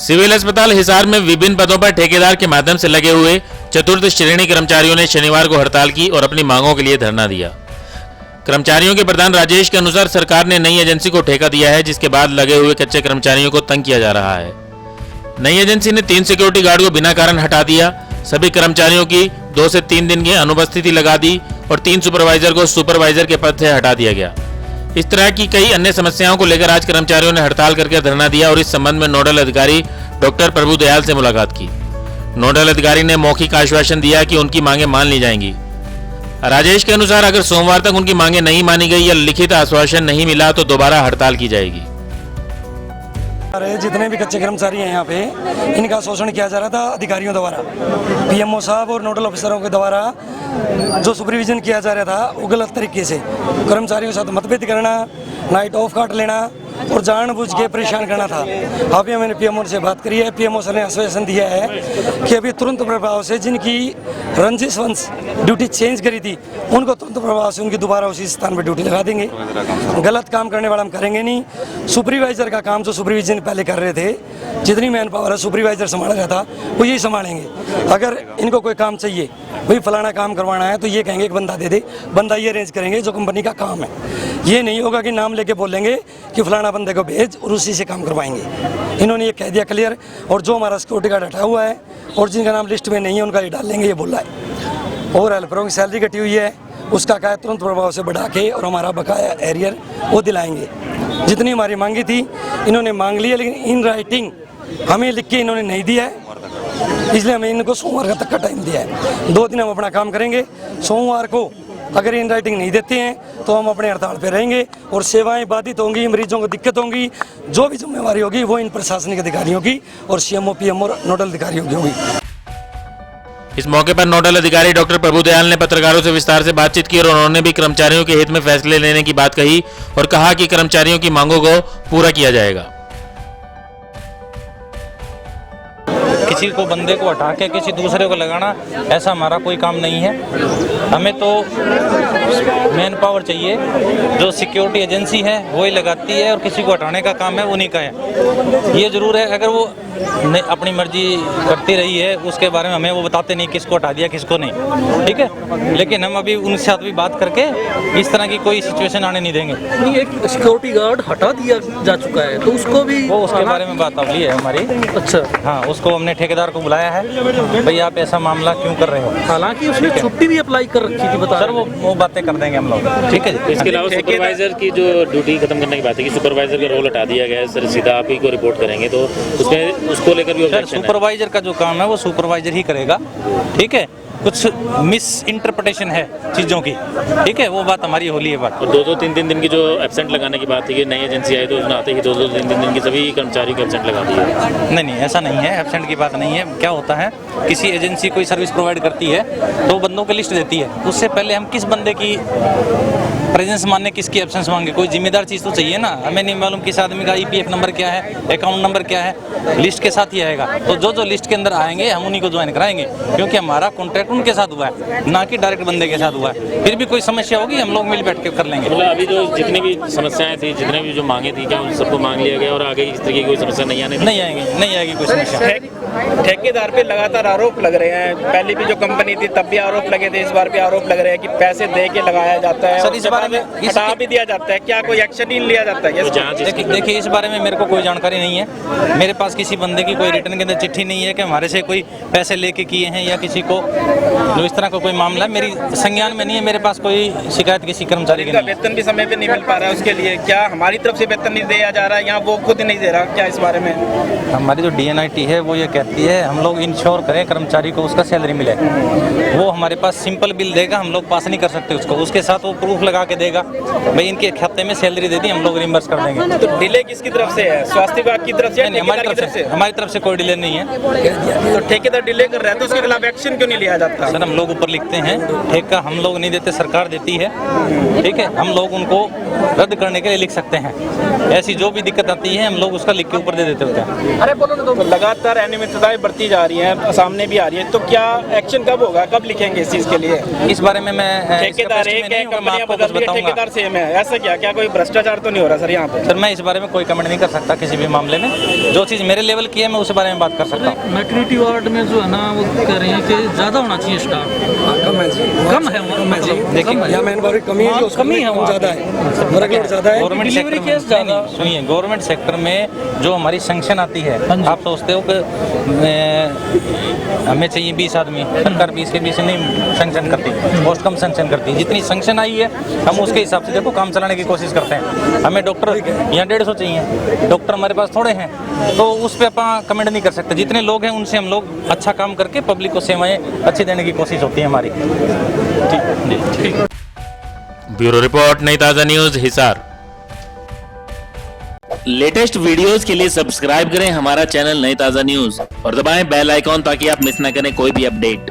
Civil अस्पताल हिसार में विभिन्न पदों पर ठेकेदार के माध्यम से लगे हुए चतुर्थ श्रेणी कर्मचारियों ने शनिवार को हड़ताल की और अपनी मांगों के लिए धरना दिया। कर्मचारियों के प्रधान राजेश के अनुसार सरकार ने नई एजेंसी को ठेका दिया है, जिसके बाद लगे हुए कच्चे कर्मचारियों को तंग किया जा रहा है। नई एजेंसी ने 3 सिक्योरिटी गार्ड को बिना कारण हटा दिया, सभी कर्मचारियों की 2 से 3 दिन की अनुपस्थिति लगा दी और 3 सुपरवाइजर को सुपरवाइजर के पद से हटा दिया गया। इस तरह की कई अन्य समस्याओं को लेकर आज कर्मचारियों ने हड़ताल करके धरना दिया और इस संबंध में नोडल अधिकारी डॉक्टर प्रभु दयाल से मुलाकात की। नोडल अधिकारी ने मौखिक आश्वासन दिया कि उनकी मांगें मान ली जाएंगी। राजेश के अनुसार अगर सोमवार तक उनकी मांगें नहीं मानी गई या लिखित आश्वासन नहीं मिला तो दोबारा हड़ताल की जाएगी। जितने भी कच्चे कर्मचारी हैं यहाँ पे, इनका शोषण किया जा रहा था अधिकारियों द्वारा, पीएमओ साहब और नोडल ऑफिसरों के द्वारा जो सुपरविजन किया जा रहा था वो गलत तरीके से कर्मचारियों के साथ मतभेद करना, नाइट ऑफ काट लेना और जानबूझ के परेशान करना था। अभी मैंने पीएमओ से बात करी है, पीएमओ सर ने आश्वासन दिया है कि अभी तुरंत प्रभाव से जिनकी रंजिश वंश ड्यूटी चेंज करी थी उनको तुरंत प्रभाव से उनकी दोबारा उसी स्थान पर ड्यूटी लगा देंगे। गलत काम करने वाला हम करेंगे नहीं। सुपरवाइजर का काम जो सुपरविजन पहले कर रहे थे, जितनी मैन पावर है सुपरवाइजर संभाल रहा था वो यही संभालेंगे। अगर इनको कोई काम चाहिए, भाई फलाना काम करवाना है, तो ये कहेंगे एक बंदा दे दे, बंदा ये अरेंज करेंगे जो कंपनी का काम है। ये नहीं होगा कि नाम लेके बोलेंगे कि फलाना बंदे को भेज और उसी से काम करवाएंगे। इन्होंने ये कह दिया क्लियर। और जो हमारा सिक्योरिटी गार्ड हटा हुआ है और जिनका नाम लिस्ट में नहीं है उनका ये डाल लेंगे, ये बोला है। और हेल्परों की सैलरी कटी हुई है, उसका क्या तुरंत प्रभाव से बढ़ा के और हमारा बकाया एरियर वो दिलाएंगे। जितनी हमारी मांगी थी इन्होंने मांग ली है, लेकिन इन राइटिंग हमें लिख के इन्होंने नहीं दिया है, इसलिए हमें इनको सोमवार तक का टाइम दिया है। 2 दिन हम अपना काम करेंगे। सोमवार को अगर इन राइटिंग नहीं देते हैं तो हम अपने हड़ताल पे रहेंगे और सेवाएं बाधित होंगी, मरीजों को दिक्कत होंगी। जो भी जिम्मेवारी होगी वो इन प्रशासनिक अधिकारियों की और सीएमओ पीएमओ और नोडल अधिकारियों की होगी। इस मौके पर नोडल अधिकारी डॉक्टर प्रभु दयाल ने पत्रकारों से विस्तार से बातचीत की और उन्होंने भी कर्मचारियों के हित में फैसले लेने की बात कही और कहा कि कर्मचारियों की मांगों को पूरा किया जाएगा। किसी को बंदे को हटा के किसी दूसरे को लगाना, ऐसा हमारा कोई काम नहीं है। हमें तो मैन पावर चाहिए, जो सिक्योरिटी एजेंसी है वही लगाती है और किसी को हटाने का काम है उन्हीं का है। ये जरूर है, अगर वो अपनी मर्जी करती रही है उसके बारे में हमें वो बताते नहीं किसको हटा दिया किसको नहीं, ठीक है। लेकिन हम अभी उनके साथ भी बात करके इस तरह की कोई सिचुएशन आने नहीं देंगे। नहीं, एक सिक्योरिटी गार्ड हटा दिया जा चुका है तो उसको भी वो उसके बारे में बात अगली है हमारी। अच्छा, हाँ, उसको हमने ठेकेदार को बुलाया है, भाई आप ऐसा मामला क्यों कर रहे हो। हालांकि उसने छुट्टी भी अप्लाई कर रखी थी, बता सर वो बातें कर देंगे हम लोग, ठीक है जी। इसके अलावा सुपरवाइजर की जो ड्यूटी खत्म करने की बात है कि सुपरवाइजर का रोल हटा दिया गया है, सर सीधा आप ही को रिपोर्ट करेंगे, तो उसमें उसको लेकर भी सर सुपरवाइजर का जो काम है वो सुपरवाइजर ही करेगा, ठीक है। कुछ मिस इंटरप्रिटेशन है चीज़ों की, ठीक है, वो बात हमारी होली है बात। और 2-3 दिन की जो एब्सेंट लगाने की बात थी कि नई एजेंसी आई तो उसमें आते ही 2-3 दिन की सभी कर्मचारियों को एब्सेंट लगा दिया। नहीं, ऐसा नहीं है, एब्सेंट की बात नहीं है। क्या होता है, किसी एजेंसी कोई सर्विस प्रोवाइड करती है तो बंदों की लिस्ट देती है, उससे पहले हम किस बंदे की प्रेजेंस मानने, किसकी एब्सेंस मांगे, कोई जिम्मेदार चीज़ तो चाहिए ना। हमें नहीं मालूम किस आदमी का EPF नंबर क्या है, अकाउंट नंबर क्या है, लिस्ट के साथ ही आएगा। तो जो लिस्ट के अंदर आएंगे हम उन्हीं को ज्वाइन कराएंगे, क्योंकि हमारा कॉन्ट्रैक्ट उनके साथ हुआ है, ना कि डायरेक्ट बंदे के साथ हुआ है। फिर भी कोई समस्या होगी हम लोग मिल बैठ के कर लेंगे। मतलब अभी जो जितनी भी समस्याएं थी, जितने भी जो मांगे थी, क्या उन सबको मांग लिया गया और आगे इस तरह की कोई समस्या नहीं आएगी कोई समस्या। ठेकेदार पे लगातार आरोप लग रहे हैं, पहले भी जो कंपनी थी तब भी आरोप लगे थे, इस बार भी आरोप लग रहे हैं कि पैसे दे के लगाया जाता है। सर, इस बारे में हटा भी दिया जाता है, क्या कोई एक्शन नहीं लिया जाता है? देखिए, इस बारे में मेरे को कोई जानकारी नहीं है। मेरे पास किसी बंदे की कोई रिटर्न के अंदर चिट्ठी नहीं है कि हमारे से कोई पैसे लेके किए हैं या किसी को जो इस तरह का कोई मामला है मेरी संज्ञान में नहीं है। मेरे पास कोई शिकायत किसी कर्मचारी की नहीं। वेतन भी समय पे नहीं मिल पा रहा है, उसके लिए क्या हमारी तरफ से वेतन नहीं दिया जा रहा है, यहाँ वो खुद नहीं दे रहा, क्या इस बारे में? हमारी जो DNIT है वो ये कहती है हम लोग इंश्योर करें कर्मचारी को उसका सैलरी मिले। वो हमारे पास सिंपल बिल देगा, हम लोग पास नहीं कर सकते उसको, उसके साथ वो प्रूफ लगा के देगा भाई इनके खाते में सैलरी दे दी, हम लोग रिम्बर्स कर देंगे। तो डिले किसकी तरफ से है, स्वास्थ्य विभाग की तरफ से? हमारी तरफ से कोई डिले नहीं है। तो ठेकेदार डिले कर रहा है तो उसके खिलाफ एक्शन क्यों नहीं लिया जाता? आपका? सर हम लोग ऊपर लिखते हैं, ठेका हम लोग नहीं देते, सरकार देती है, ठीक है। हम लोग उनको रद्द करने के लिए लिख सकते हैं। ऐसी जो भी दिक्कत आती है हम लोग उसका लिख के ऊपर दे देते होते हैं। तो लगातार अनियमितताएं बढ़ती जा रही हैं, सामने भी आ रही है, तो क्या एक्शन कब होगा, कब लिखेंगे इस चीज़ के लिए? इस बारे में मैं ठेकेदार एक है, कंपनियां बदल रही है, ठेकेदार सेम है, ऐसा क्या कोई भ्रष्टाचार तो नहीं हो रहा सर यहाँ पे? सर मैं इस बारे में कोई कमेंट नहीं कर सकता किसी भी मामले में। जो चीज़ मेरे लेवल की है मैं उस बारे में बात कर सकता हूँ। मैटरनिटी वार्ड में जो है ना वो कह रहे हैं कि ज़्यादा होना चाहिए स्टाफ। कम है जी, कम है वहाँ, कम है जी। देखिए, यहाँ मैन पावर की कमी है, जो कमी है वहाँ। ज़्यादा है, वर्कलोड ज़्यादा है। गवर्नमेंट डिलीवरी सेक्टर में केस ज़्यादा। नहीं, सुनिए, गवर्नमेंट सेक्टर में जो हमारी सैंक्शन आती है, आप सोचते हो कि हमें चाहिए 20 आदमी, सरकार 20 के 20 नहीं सैंक्शन करती, बहुत कम सैंक्शन करती है। जितनी सैंक्शन आई है हम उसके हिसाब से देखो काम चलाने की कोशिश करते हैं। हमें डॉक्टर यहाँ 150 चाहिए, डॉक्टर हमारे पास थोड़े हैं, तो उस पर आप कमेंट नहीं कर सकते। जितने लोग हैं उनसे हम लोग अच्छा काम करके पब्लिक को सेवाएं अच्छी देने की कोशिश होती है हमारी। ठीक। ब्यूरो रिपोर्ट, नई ताज़ा न्यूज़, हिसार। लेटेस्ट वीडियोस के लिए सब्सक्राइब करें हमारा चैनल नई ताज़ा न्यूज़ और दबाएं बेल आइकॉन ताकि आप मिस ना करें कोई भी अपडेट।